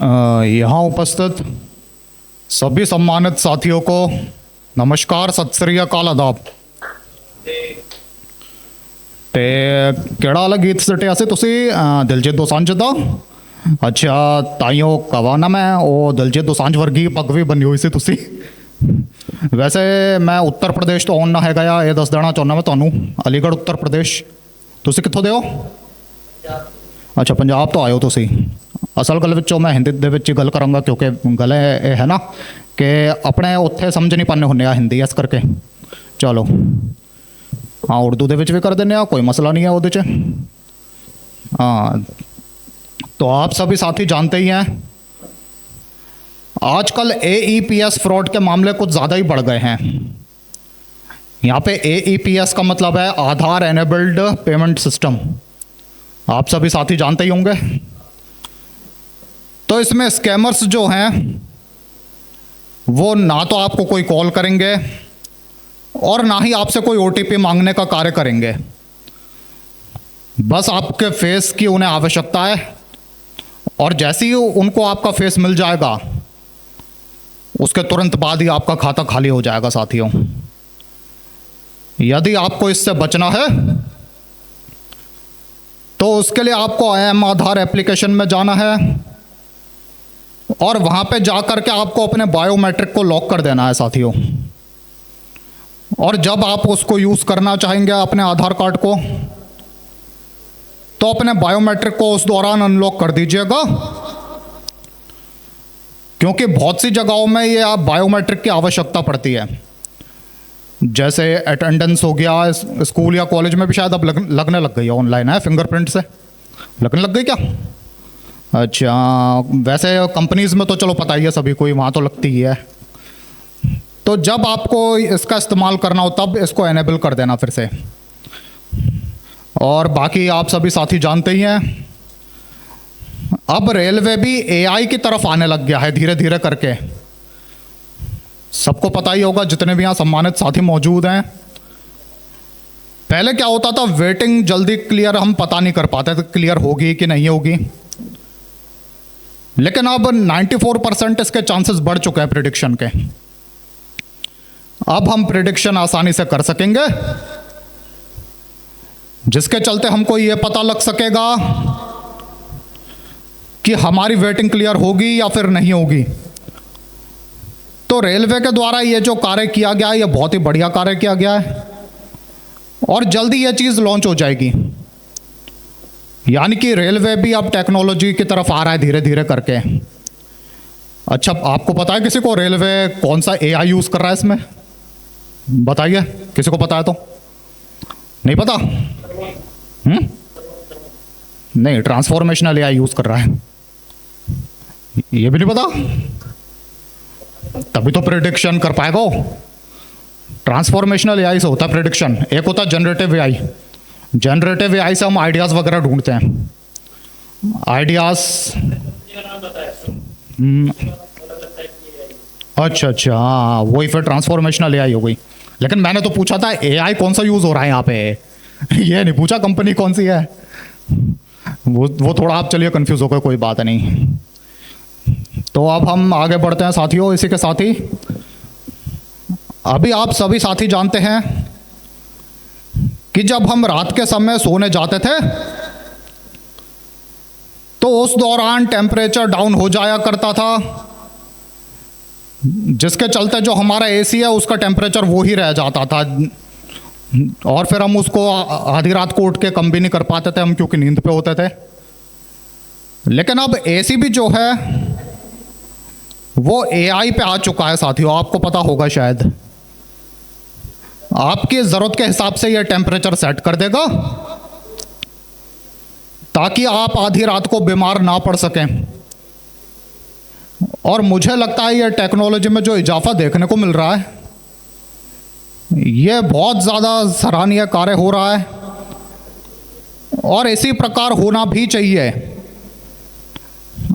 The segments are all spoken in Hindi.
यहाँ उपस्थित सभी सम्मानित साथियों को नमस्कार, सत श्री अकाल, आदाब। ते केड़ा वाला गीत सटिया से तुसी दिलजीत दोसांझ दा? अच्छा, ताइयों कवा ना मैं वो दिलजीत दोसांझ वर्गी पग भी बनी हुई सी तुसी। वैसे मैं उत्तर प्रदेश तो आना है गया, ये दस देना चाहना मैं तुहानू, अलीगढ़ उत्तर प्रदेश। तुसी कित्थों दे हो? अच्छा, पंजाब तो आयो तुसी। असल गल विचों मैं हिंदी दे विच गल करांगा क्योंकि गल ये है ना कि अपने उत्थे समझ नहीं पाने हुन्ने हिंदी, इस करके। चलो हाँ, उर्दू दे विच भी कर देने, कोई मसला नहीं है उहदे च। हाँ, तो आप सभी साथी जानते ही हैं आजकल AEPS फ्रॉड के मामले कुछ ज़्यादा ही बढ़ गए हैं। यहाँ पे AEPS का मतलब है आधार एनेबल्ड पेमेंट सिस्टम, आप सभी साथी जानते ही होंगे। तो इसमें स्कैमर्स जो हैं वो ना तो आपको कोई कॉल करेंगे और ना ही आपसे कोई OTP मांगने का कार्य करेंगे। बस आपके फेस की उन्हें आवश्यकता है और जैसे ही उनको आपका फेस मिल जाएगा उसके तुरंत बाद ही आपका खाता खाली हो जाएगा। साथियों, यदि आपको इससे बचना है तो उसके लिए आपको IAM आधार एप्लीकेशन में जाना है और वहां पे जाकर के आपको अपने बायोमेट्रिक को लॉक कर देना है साथियों। और जब आप उसको यूज करना चाहेंगे अपने आधार कार्ड को, तो अपने बायोमेट्रिक को उस दौरान अनलॉक कर दीजिएगा, क्योंकि बहुत सी जगहों में ये आप बायोमेट्रिक की आवश्यकता पड़ती है। जैसे अटेंडेंस हो गया, स्कूल या कॉलेज में भी शायद अब लगने लग गई है, ऑनलाइन है, फिंगरप्रिंट से लगने लग गई क्या? अच्छा, वैसे कंपनीज में तो चलो पता ही है सभी को, वहाँ तो लगती ही है। तो जब आपको इसका इस्तेमाल करना हो तब इसको एनेबल कर देना फिर से। और बाकी आप सभी साथी जानते ही हैं अब रेलवे भी AI की तरफ आने लग गया है धीरे धीरे करके। सबको पता ही होगा जितने भी यहाँ सम्मानित साथी मौजूद हैं। पहले क्या होता था, वेटिंग जल्दी क्लियर हम पता नहीं कर पाते थे क्लियर होगी कि नहीं होगी, लेकिन अब 94% इसके चांसेस बढ़ चुके हैं प्रिडिक्शन के। अब हम प्रिडिक्शन आसानी से कर सकेंगे, जिसके चलते हमको ये पता लग सकेगा कि हमारी वेटिंग क्लियर होगी या फिर नहीं होगी। तो रेलवे के द्वारा ये जो कार्य किया गया है, ये बहुत ही बढ़िया कार्य किया गया है और जल्दी ये चीज लॉन्च हो जाएगी। यानी कि रेलवे भी अब टेक्नोलॉजी की तरफ आ रहा है धीरे धीरे करके। अच्छा, आपको पता है किसी को रेलवे कौन सा AI यूज कर रहा है इसमें? बताइए, किसी को पता है तो? नहीं पता? नहीं, ट्रांसफॉर्मेशनल AI यूज कर रहा है, ये भी नहीं पता? तभी तो प्रेडिक्शन कर पाएगा। ट्रांसफॉर्मेशनल AI से होता है प्रेडिक्शन, एक होता है जनरेटिव AI। जनरेटिव AI से हम आइडियाज वगैरह ढूंढते हैं, आइडियाज। अच्छा, हाँ, वही फिर ट्रांसफॉर्मेशनल AI हो गई। लेकिन मैंने तो पूछा था AI कौन सा यूज हो रहा है यहाँ पे, ये नहीं पूछा कंपनी कौन सी है। वो थोड़ा आप चलिए कंफ्यूज हो गए, कोई बात नहीं। तो अब हम आगे बढ़ते हैं साथियों। इसी के साथ ही अभी आप सभी साथी जानते हैं कि जब हम रात के समय सोने जाते थे तो उस दौरान टेम्परेचर डाउन हो जाया करता था, जिसके चलते जो हमारा AC है उसका टेम्परेचर वो ही रह जाता था और फिर हम उसको आधी रात को उठ के कम भी नहीं कर पाते थे हम, क्योंकि नींद पे होते थे। लेकिन अब AC भी जो है वो AI पे आ चुका है साथियों, आपको पता होगा शायद। आपकी ज़रूरत के हिसाब से ये टेम्परेचर सेट कर देगा ताकि आप आधी रात को बीमार ना पड़ सकें। और मुझे लगता है ये टेक्नोलॉजी में जो इजाफा देखने को मिल रहा है, ये बहुत ज़्यादा सराहनीय कार्य हो रहा है और इसी प्रकार होना भी चाहिए।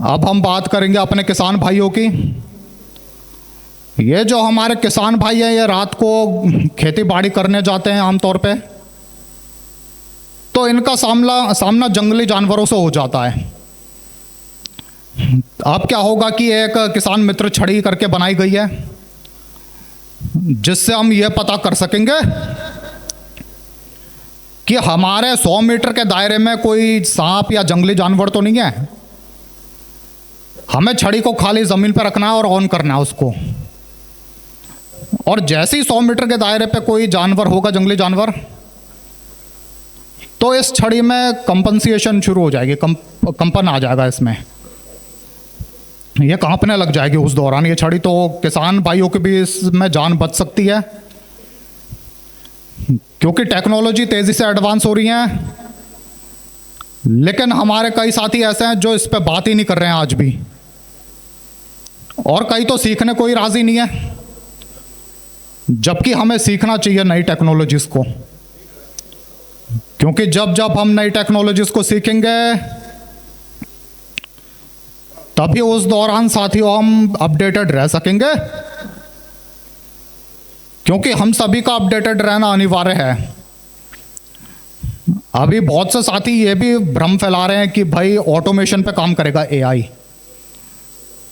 अब हम बात करेंगे अपने किसान भाइयों की। ये जो हमारे किसान भाई हैं, ये रात को खेती बाड़ी करने जाते हैं आमतौर पे, तो इनका सामना जंगली जानवरों से हो जाता है। अब क्या होगा कि एक किसान मित्र छड़ी करके बनाई गई है, जिससे हम ये पता कर सकेंगे कि हमारे 100 मीटर के दायरे में कोई सांप या जंगली जानवर तो नहीं है। हमें छड़ी को खाली जमीन पर रखना है और ऑन करना है उसको, और जैसे ही 100 मीटर के दायरे पे कोई जानवर होगा, जंगली जानवर, तो इस छड़ी में कंपनसेशन शुरू हो जाएगी, कंपन आ जाएगा इसमें, ये कांपने लग जाएगी उस दौरान ये छड़ी। तो किसान भाइयों की भी इसमें जान बच सकती है, क्योंकि टेक्नोलॉजी तेजी से एडवांस हो रही है। लेकिन हमारे कई साथी ऐसे हैं जो इस पे बात ही नहीं कर रहे हैं आज भी, और कई तो सीखने को ही राजी नहीं है, जबकि हमें सीखना चाहिए नई टेक्नोलॉजीज को, क्योंकि जब जब हम नई टेक्नोलॉजीज को सीखेंगे तभी उस दौरान साथियों हम अपडेटेड रह सकेंगे, क्योंकि हम सभी का अपडेटेड रहना अनिवार्य है। अभी बहुत से साथी ये भी भ्रम फैला रहे हैं कि भाई ऑटोमेशन पे काम करेगा एआई।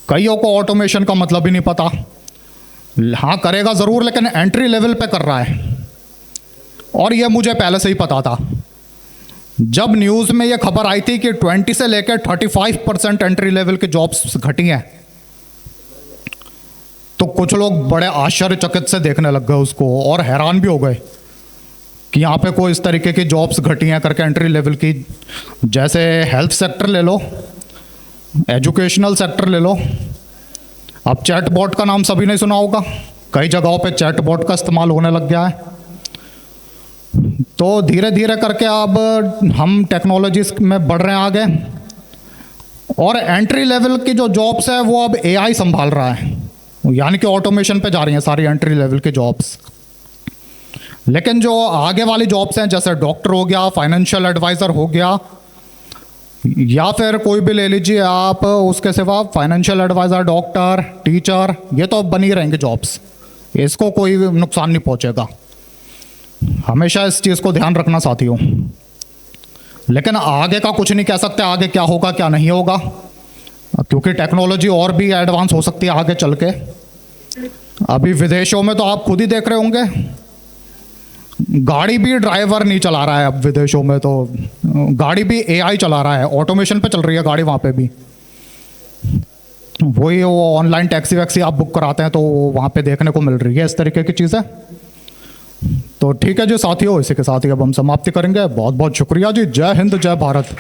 कईयों को ऑटोमेशन का मतलब ही नहीं पता। हाँ करेगा जरूर, लेकिन एंट्री लेवल पे कर रहा है, और ये मुझे पहले से ही पता था। जब न्यूज़ में ये खबर आई थी कि 20 से लेकर 35% एंट्री लेवल के जॉब्स घटी हैं, तो कुछ लोग बड़े आश्चर्यचकित से देखने लग गए उसको, और हैरान भी हो गए कि यहाँ पे कोई इस तरीके की जॉब्स घटी हैं करके एंट्री लेवल की। जैसे हेल्थ सेक्टर ले लो, एजुकेशनल सेक्टर ले लो। अब चैटबॉट का नाम सभी ने सुना होगा, कई जगहों पे चैटबॉट का इस्तेमाल होने लग गया है। तो धीरे धीरे करके अब हम टेक्नोलॉजीज में बढ़ रहे हैं आगे, और एंट्री लेवल की जो जॉब्स है वो अब एआई संभाल रहा है, यानी कि ऑटोमेशन पे जा रही हैं सारी एंट्री लेवल की जॉब्स। लेकिन जो आगे वाली जॉब्स हैं, जैसे डॉक्टर हो गया, फाइनेंशियल एडवाइज़र हो गया, या फिर कोई भी ले लीजिए आप, उसके सिवा फाइनेंशियल एडवाइज़र, डॉक्टर, टीचर, ये तो बनी रहेंगे जॉब्स, इसको कोई नुकसान नहीं पहुंचेगा। हमेशा इस चीज़ को ध्यान रखना साथियों। लेकिन आगे का कुछ नहीं कह सकते, आगे क्या होगा क्या नहीं होगा, क्योंकि टेक्नोलॉजी और भी एडवांस हो सकती है आगे चल के। अभी विदेशों में तो आप खुद ही देख रहे होंगे, गाड़ी भी ड्राइवर नहीं चला रहा है अब विदेशों में, तो गाड़ी भी एआई चला रहा है, ऑटोमेशन पे चल रही है गाड़ी वहाँ पे भी। वही वो ऑनलाइन टैक्सी वैक्सी आप बुक कराते हैं तो वहाँ पे देखने को मिल रही है इस तरीके की चीज़ें। तो ठीक है जी साथियों, इसी के साथ ही अब हम समाप्ति करेंगे। बहुत बहुत शुक्रिया जी। जय हिंद, जय भारत।